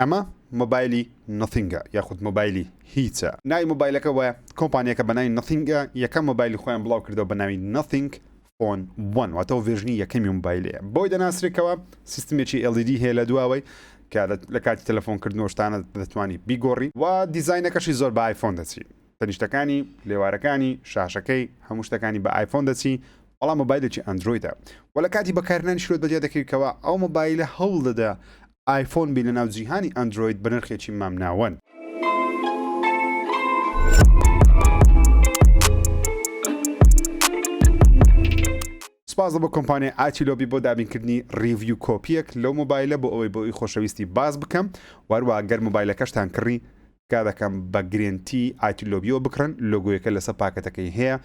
ئەمە مۆبایلی نثینگە یاخود مۆبایلی هیچە ناوی مۆبایلەکە وایە کۆمپانیەکە بەناوی نثینگە یەکەم مۆبایلی خۆیان بڵاو کردەوە بە ناوی نثینگ فۆن 1 واتەوە ڤێژنی یەکەمی مۆبایلەیە بۆی دەناسرێکەوە سیستمێکی LED هەیە لە دواوەی کە لە کاتی تەلەفۆنکردنەوەشتانە دەتوانی بیگۆڕی و دیزاینەکەشی زۆر بە ئایفۆن دەچی تەنیشتەکانی لێوارەکانی شاشەکەی هەموو شتەکانی بە ئایفۆن دەچی بەڵام مۆبایلێکی ئەندرویدە و لە کاتی بەکارهێنانی شرۆت بەجێ دەکەیتەوە ئەو مۆبایلە هەوڵ دەدا ئایفۆن بی لە ناو جیهانی ئەندروید بە نرخێکی مامناوەن. سپاس بۆ کۆمپانیای ئایتیلۆبی بۆ دابینکردنی ریڤیو کۆپیەک لەو مۆبایلە بۆ ئەوەی بۆی خۆشەویستی باز بکەم وەروە گەر مۆبایلەکەشتان کڕی کا دەکەم بە گرنتی ئایتیلۆبیەوە بکڕن لۆگۆیەکە لەسەر پاکەتەکەی هەیە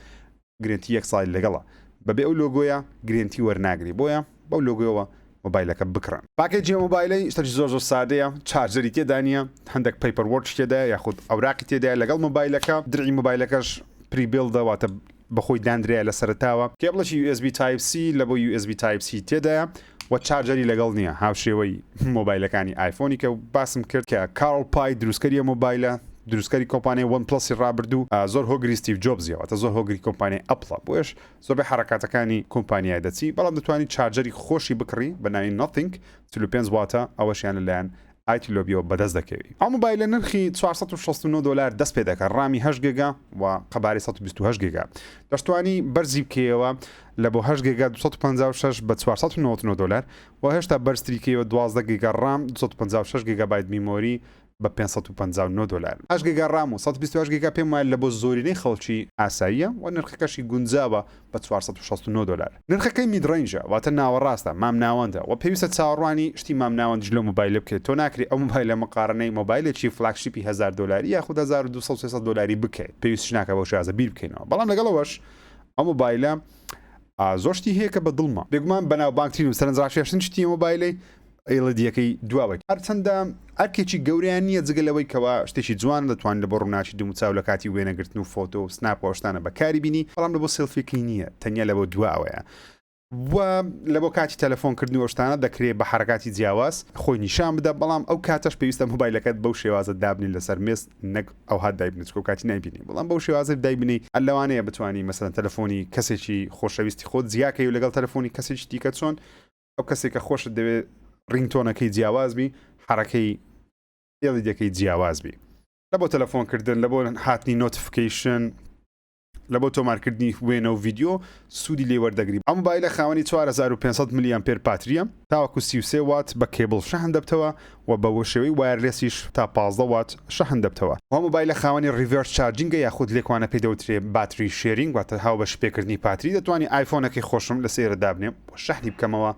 گرنتی 1 ساڵ لەگەڵە بەبێ ئەو لۆگۆیە گرنتی وەرناگری بۆیە بەو لۆگۆیەوە مۆبایلەکە بکڕن پاکێجی مۆبایلەی شتێکی زۆر سادەیە چارجەری تێدا نیە هەندێک پەیپەروەرد تێدا یاخود ئەوراقی تێدا لەگەڵ مۆبایلەکە درعی مۆبایلەکەش پریبیڵدەواتە بەخۆی دانرێە لە سەرتاوە کێبڵەکی USB Type-C لە بۆ USB Type-C تێدایە و چارجەری لەگەڵ نییە هاوشێوەی مۆبایلەکانی ئایفۆنی کە باسم کرد کە کارل پای دروستکەریە مۆبایلە دروستکاری کۆمپانیای وان پلسی ڕابردوو زۆر هۆگری ستیڤ جۆبزیەوە زۆر هۆگری کۆمپانیای ئەپڵە بۆیش زۆربەی حرکاتەکانی کۆمپانیای دەچی بەڵام دەتوانانی چارجەری خۆشی بکڕی بە ناوی نۆتینگ 35 واتە ئەوەشیان لەلایەن ئایتیلۆبیەوە بەدەست دەکەوی ئەو مۆبایلە نرخی $469 دەست پێ دەکات ڕامی 8 گیگا و قەبارەی 128 گیگا دەشتوانی بەرزی بکەوە لە بۆ 8 گیگا 256 بە $499 و هێشتا بەرزتریکەوە 12 گیگا ڕام 256 گیگابایت میمۆری بە $559 8 گیگا ڕام و 128 گیگا پێم وایە لە بۆ زۆرینەی خەڵکی ئاساییە و نرخەکەشی گونجاوە بە $469 نرخەکەی میدڕەنجە واتە ناوەڕاستە مام ناوەندە و پێویستە چاوەڕوانی شتی مام ناوەند لە مۆبایلە بکەیت تۆ ناکری ئەو مۆبایلە مقارنەی مۆبایلێکی فلاگشیپی $1000 یاخود $1200 بکەیت پێویست ناکە بۆ شازە بیر بکەینەوە بەڵام لەگەڵەوەش ئەو مۆبایلە زۆرشتی هەیە کە بە دڵمە بێگومان بەناوبانگترین و سەرنجڕاکێشترین شتی مۆبایلەی ئێڵدیەکەی دواوە هەرچەندە ئەرکێکی گەوریان نییە جگەلەوەی کەوا شتێکی جوان دەتوانێت بە ڕووناچی دومچاو لە کاتی وێنەگرتن و فۆتۆ و سناپۆشتانە بەکاری بینی بەڵام لە بۆ سلفیەکەی نییە تەنیا لە بۆ دواوەیە و لە بۆ کاتی تەلەفۆنکردنەوەشتانە دەکرێت بە حرکاتی جیاواز خۆی نیشان بدە بەڵام ئەو کاتەش پێویستە مۆبایلەکەت بەو شێوازە دابنی لەسەر مێست نەک ئەو هات دایبنیت کۆ کاتی نایبینی بەڵام بەو شێوازە دایبنی ئەلەوانەیە بتوانانی مەسەن تەلەفۆنی کەسێکی خۆشەویستی خۆت زیاکەی و لەگەڵ تەلەفۆنی کەسێکی دیکە چۆن ئەو کەسێکە خۆشت دەوێت ڕینگتۆنەکەی جیاوازبی حرەکەی ئێڵیدەکەی جیاوازبی لە بۆ تەلەفۆنکردن لە بۆ هاتنی نۆتیفیکیشن لە بۆ تۆمارکردنی وێنە و ڤیددیۆ سوودی لێوەردەگری ئەم مۆبایلە خاوەنی 4500 ملیامپێر پاتریە تاوەکو 33 وات بە کێبڵ شەحن دەبتەوە و بە وەشێوەی وایرلێسیش تا 15 وات شەحن دەبتەوە ئەم مۆبایلە خاوەنی ریڤرس چارجینگە یاخود لێکوانە پێدەوترێ باتری شێرینگ واتە هاو بە شپێکردنی پاتری دەتوانانی ئایفۆنەکەی خۆشم لە سێرە دابنێ بۆ شەحنی بکەمەوە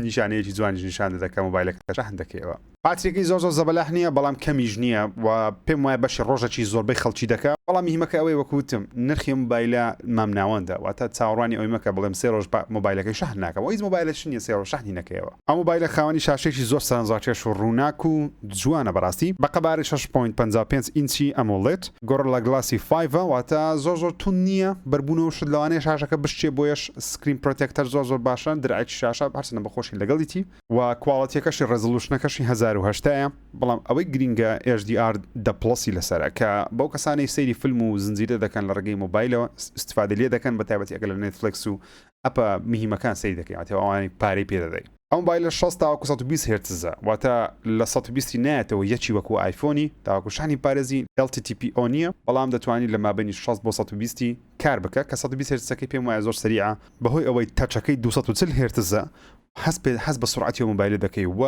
نیشانەیەکی جوانی نیشان دەکە مۆبایلەکە شەحن دەکەیەوە پاتریەکەی زۆر زەبەلاح نییە بەڵام کەمیش نییە و پێم وایە بەشی ڕۆژێکی زۆربەی خەڵکی دەکە بەڵام هیمەکە ئەوەی وەکوتم نرخی مۆبایلە مام ناوەندە واتە چاوەڕوانی ئەوی مەکە بڵێم 3 ڕۆژ مۆبایلەکەی شەحن ناکە و هیچ مۆبایلەش نییە 3 ڕۆژ شەحنی نەکەیەوە ئەم مۆبایلە خاوەنی شاشێکی زۆر سەرنجڕاکێش و ڕووناک و جوانە بەڕاستی بە قەبارەی 6.55 ئینچی ئەمۆلێد گۆڕە لە گلاسی 5 واتە زۆر تون نییە بەربوونەوە شت لەوانەیە شاشەکە بشتێ بۆیش سکرین پرۆتێکتەر زۆر باشە درعایکی شاشە هەرچەندە بەخۆشی لەگەڵیتی و کواڵەتیەکەشی ڕێزولوشنەکەشی 1080 بەڵام ئەوەی گرینگە HDR دەپڵسی لەسەر کە بەو کەسانی سەیری فیلم و زنجیرە دەکەن لە ڕێگەی مۆبایلەوە استفادە لێ دەکەن بە تایبەتی ئەگەر لە نێتفلیکس و ئەپە میهیمەکان سەیری دەکەن ئەوانەی پارەی پێدەدەی ئەم مۆبایلە 6 تاوەکو 120 هرتزە واتە لە 120 نایەتەوە یەکی وەکو ئایفۆنی تاوەکو شانی پارێزی LTTPO نییە بەڵام دەتوانانی لە مابینی 6 بۆ 120 کار بکە کە 120 هرتزەکەی پێم وایە زۆر سریعە بەهۆی ئەوەی تەچەکەی 240 هرتزە حەز بە سرعەتی مۆبایلە دەکەی و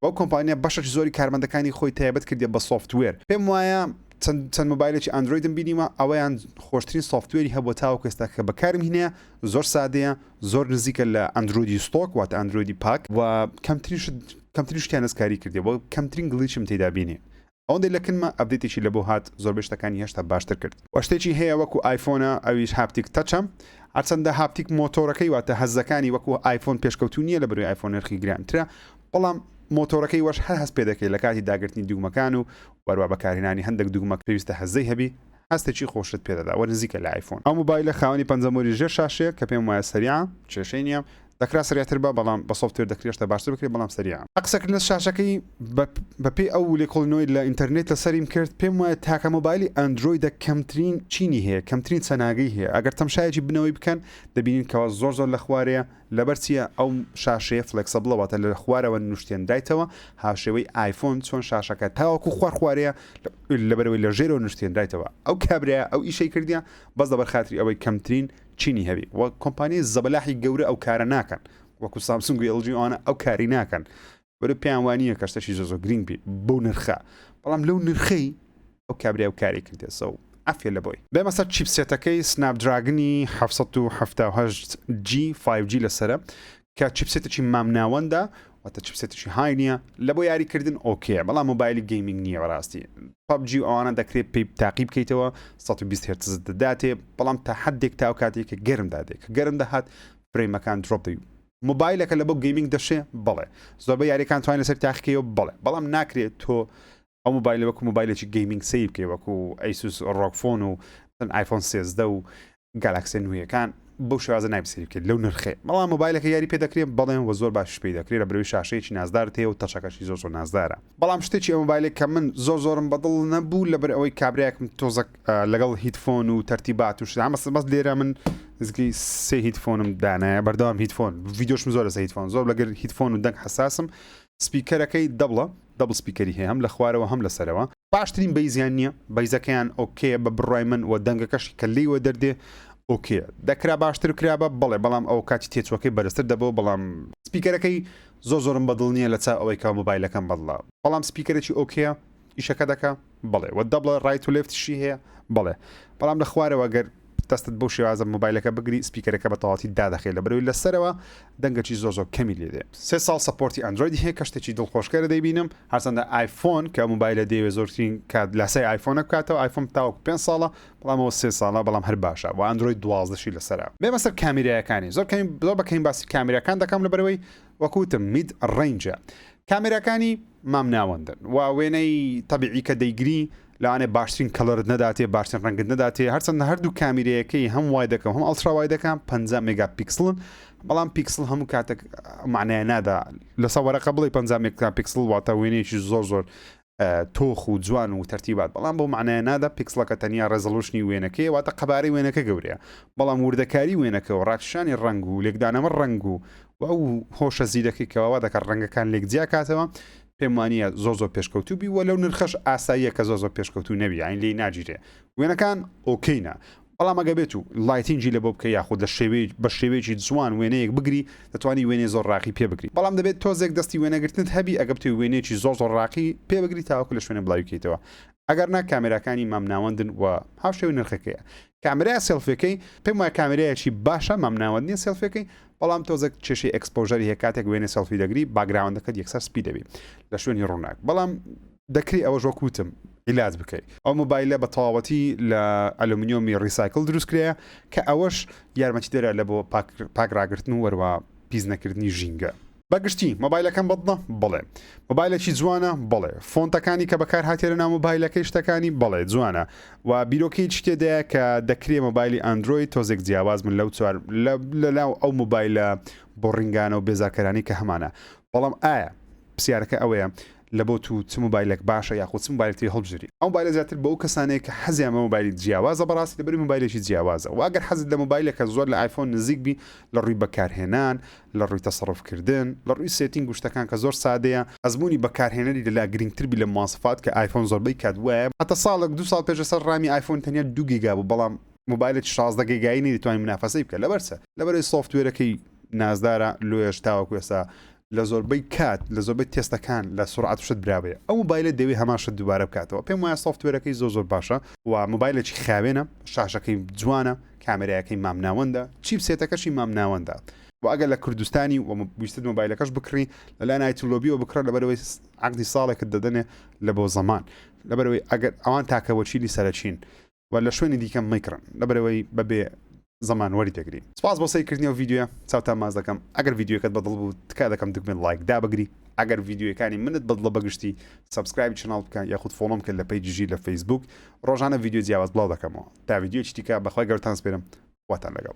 ئەو کۆمپانیا بەشێکی زۆری کارمەندەکانی خۆی تایبەت کردێ بە سوفتوێر پێم وایە چەند مۆبایلێکی ئەندرویدم بینیمە ئەوەیان خۆشترین سوفتوێری هەبوو تاوەکو ئێستا کە بەکارم هینەیە زۆر سادەیە زۆر نزیکە لە ئەندرویدی ستۆک واتە ئەندرویدی پاک و کەمترین شتیان نزکاری کردێ بۆ کەمترین گلیچم تێدا بینێ ئەوەندەی لەکنمە ئەپدێتێکی لە بۆ هات زۆربەی شتەکانی هێشتا باشتر کرد و شتێکی هەیە وەکو ئایفۆنە ئەویش هاپتیک تەچە هەرچەندە هاپتیک مۆتۆرەکەی واتە هەزەکانی وەکو ئایفۆن پێشکەوتو نییە لە بەروی ئایفۆن نرخی گرانترە بەڵام مۆتۆرەکەی وەش هەست پێ دەکەی لە کاتی داگرتنی دوگمەکان و وەروە بەکارهێنانی هەندێک دوگمەک پێویستە هەزەی هەبی هەستێکی خۆشت پێدەدا وە نزیکە لە ئایفۆن ئەو مۆبایلە خاوەنی 5 ژێر شاشەیە کە پێم وایە سەریع کێشەی نییە دەکرا سریعتر بەڵام بە سوفتوێر دەکرێشتە باشتر بکرێت بەڵام سریع قسەکردن لە شاشەکەی بەپێی ئەو لێکۆڵینەوەی لە ئینتەرنێت لە سەریم کرد پێم وایە تاکە مۆبایلی ئەندرویدە کەمترین چینی هەیە کەمترین چەناگەی هەیە ئەگەر تەمشایەکی بنەوەی بکەن دەبینین کەەوە زۆر لە خوارەیە لەبەر چیە ئەو شاشەیە فلکسبڵەوەتە لە خوارەوە نوشتێنرایتەوە هاوشێوەی آیفۆن چۆن شاشەکە تاوەکو خوارەیە لەبەرەوەی لە ژێرەوە نوشتێنرایتەوە ئەو کابرا ئەو ئیشەی کردیە بەس لەبەر خاتری ئەوەی کەمترین چینی هەبی وە کۆمپانیای زەبەلاحی گەورە ئەو کارە ناکەن وەکو سامسونگ و LG ئەوانە ئەو کاری ناکەن وەرە پێیان وانییە کەشتەشی زۆ گرنگ بی بۆ نرخە بەڵام لەو نرخەی ئەو کابرا و کاری کردێسە و ئەفێ لە بۆی بێمە سەر چیپسێتەکەی سناپدراگنی 778G 5G لەسرە کە چیپسێتێکی مامناوەندا واتە چیپسێتێکی های نییە لە بۆ یاریکردن ئۆکێ بەڵام مۆبایلی گەیمینگ نییە بەڕاستی PUBG ئەوانە دەکرێت پێی تاقی بکەیتەوە 120 هرتز دەداتێ بەڵام تا حدێک تا ئەو کاتێک کە گەرم دادێت کە گەرم دەهات فرێمەکان درۆپ دەوی مۆبایلەکە لە بۆ گەیمینگ دەشێ بڵێ زۆربەی یاریەکان توانین لەسەر تاقیکەوە بڵێ بەڵام ناکرێت تۆ ئەو مۆبایلە وەکو مۆبایلێکی گەیمینگ سەیر بکەی وەکو ئەیسوس ڕۆکفۆن و آیفۆن 13 و گالاکسە نوێیەکان بەو شێوازە نایبسەری بکەیت لەو نرخێ بەڵام مۆبایلەکە یاری پێ دەکرێت بەڵێن وە زۆر باش پێی دەکرێت لە بەروی شاشەیەکی نازدار تێ و تەشەکەشی زۆر نازدارە بەڵام شتێکی ئەو مۆبایلێک کە من زۆرم بەدڵ نەبوو لەبەر ئەوەی کابراایەکم تۆزە لەگەڵ هیتفۆن و تەرتیبات و شمەس بەس لێرە من زگی سێ هیتفۆنم دانایە بەردەوام هیتفۆن ڤیدۆشم زۆر لەسەر هیتفۆن زۆر لەگەر هیتفۆن و دەنگ حساسم سپیکەرەکەی دەبڵ سپیکەری هەیە هەم لە خوارەوە هەم لەسەرەوە باشترین بەیزیان نییە بەیزەکەیان ئۆکێ بە بڕای من و دەنگەکەشی کە لیوە دەردێ ئۆکێ دەکرا باشتر کرابە بڵێ بەڵام ئەو کاتی تێچوەکەی بەرزتر دەبەوە بەڵام سپیکەرەکەی زۆرم بەدڵ نییە لە چا ئەوەی کا مۆبایلەکەم بەدڵا بەڵام سپیکەرێکی ئۆکێە ئیشەکە دەکا بڵێ و دەبڵە ڕایت و لێفتشی هەیە بڵێ بەڵام لە خوارەوە گەر دەستت بۆ شێوازە مۆبایلەکە بگری سپیکەرەکە بە تەواتی دادەخێت لە بەرەوەی لەسەرەوە دەنگەی زۆر کەمی لێدێ 3 ساڵ سپۆرتی ئەندرویدی هەیە کە شتێکی دڵخۆشکەرە دەیبینم هەرچەندە آیفۆن کە مۆبایلە دەیەوێت زۆرترین کات لاسای آیفۆنە بکاتەوە آیفۆن تاوەکو 5 ساڵە بەڵامەوە 3 ساڵە بەڵام هەر باشە و ئەندروید 12شی لەسەرە بێمە سەر کامیرایەکانی زۆر بەکەین باسی کامیراکان دەکەم لە بەرەوەی وەکوتم مید ڕێنجە کامیراکانی مام ناوەندن و وێنەی تەبیعی کە دەیگری لەوانێ باشترین کەڵرت نەداتێ باشترین ڕەنگت نەداتێ هەرچەندە هەردوو کامیرەیەکەی هەم وای دەکەم هەم ئەڵترا وای دەکەم 50 مێگاپیکسلن بەڵام پیکسل هەموو کاتێک معنایە نادا لەسەر وەرەقە بڵێ 50 مێگاپیکسل واتە وێنەیەکی زۆر تۆخ و جوان و تەرتیبات بەڵام بۆ معنایە نادا پیکسلەکە تەنیا ڕێزەلوشنی وێنەکەی واتە قەبارەی وێنەکە گەورەیە بەڵام وردەکاری وێنەکە و ڕاکشانی ڕنگ و لێکدانەمە ڕنگ و ئەو هۆشە زیرەکەی کەوا دەکات ڕەنگەکان لێک جیا کاتەوە پێم وانییە زۆر پێشکەوتوبی وە لەو نرخەش ئاساییە کە زۆر پێشکەوتو نەبی ئاین لێی ناگیرێ وێنەکان ئۆکەینە بەڵام ئەگە بێت و لایتینجی لە بۆ بکە یاخود بە شێوەیەکی جوان وێنەیەک بگری دەتوانانی وێنێ زۆر ڕاقی پێ بگری بەڵام دەبێت تۆزێک دەستی وێنەگرتنت هەبی ئەگە بتوی وێنێکی زۆر ڕاقی پێ بگری تاوەکو لە شوێنە بڵاویکەیتەوە ئەگەر نا کامێراکانی مامناوەندن و هاوشێوی نرخەکەیە کامێرای سێلفەکەی پێم وایە کامێرایەکی باشە مامناوەندنی سێلفەکەی بەڵام تۆزێک چێشی ئەکسپۆژەری هەیە کاتێک وێنێ سەلفی دەگری باگراوندەکەت یەکسەر سپی دەبی لە شوێنی ڕووناک بەڵام دەکری ئەوە ژۆکوتم عیلاج بکەیت ئەو مۆبایلە بە تەواوەتی لە ئەلومینیۆمی ریسایکل دروستکرێە کە ئەوەش یارمەتی دەرە لە بۆ پاکراگرتن و وەروە پیس نەکردنی ژینگە بەگشتی مۆبایلەکەم بەدڵە بڵێ مۆبایلێکی جوانە بڵێ فۆنتەکانی کە بەکار هاتێرە ناو مۆبایلەکەی شتەکانی بڵێ جوانە و بیرۆکەی شتێدایە کە دەکرێت مۆبایلی ئەندروید تۆزێک جیاواز من لەو چوار لەناو ئەو مۆبایلە بۆ ڕنگانە و بێزاکەرانی کە هەمانە بەڵام ئایا پرسیارەکە ئەوەیە لە بۆ تو چ مۆبایلێک باشە یاخود چ مۆبایلێکی هەڵبژری ئەو مۆبایلە زیاتر بەو کەسانەیە کە حەزیان مۆبایلی جیاوازە بەڕاستی لەبەری مۆبایلێکی جیاوازە و ئەگەر حەزت لە مۆبایلێکە زۆر لە آیفۆن نزیک بی لە ڕووی بەکارهێنان لە ڕووی تەسەڕفکردن لە ڕووی سێتینگ و شتەکان کە زۆر سادەیە ئەزمموی بەکارهێنەری لەلا گرنگتر بی لە مواصفات کە آیفۆن زۆربەی کات وایە هەتا ساڵێک 2 ساڵ پێش سەر ڕامی آیفۆن تەنیا 2 گیگا بوو بەڵام مۆبایلێکی 16 گیگایی نەیدەتوانین منافەسەی بکە لەبەرچە لەبەرەوەی سۆفتوێرەکەی نازدارە لۆیش تاوەکو ئێستا لە زۆربەی کات لە زۆربەی تێستەکان لە سرعت شت برابێ ئەو مۆبایلە دەوێت هەماشت دووبارە بکاتەوە پێم وایە سۆفتوێرەکەی زۆر باشە و مۆبایلێکی خاوێنە شاشەکەی جوانە کامێرایەکەی مامناوەندە چیپسێتەکەشی مامناوەندە و ئەگەر لە کوردستانی و ویستت مۆبایلەکەش بکڕی لەلایەن ئایتلۆبیەوە بکڕە لەبەرەوەی عەقدی ساڵێکت دەدەنێ لە بۆ زەمان لەبەرەوەی ئەگەر ئەوان تاکەوە چیلی سەرچین و لە شوێنی دیکەم میکڕن لەبەرەوەی بەبێ زەمان وەری دەگری سپاس بۆ سەیرکردنەوە ڤیدیۆ چاوتان ماز دەکەم ئەگەر ڤیدیۆکەت بەدڵ بوو تکا دەکەم دکمێن لایک دابگری ئەگەر ڤیدیۆەکانی منت بەدڵە بەگشتی سبسکرایب چناڵ بکە یاخود فۆڵۆم کرد لە پیجی لە فەیسبوک ڕۆژانە ڤیدیۆ جیاواز بڵاو دەکەمەوە تا ڤیدیۆ چیتیکە بەخوای گەورتان سپێرم واتان لەگەڵ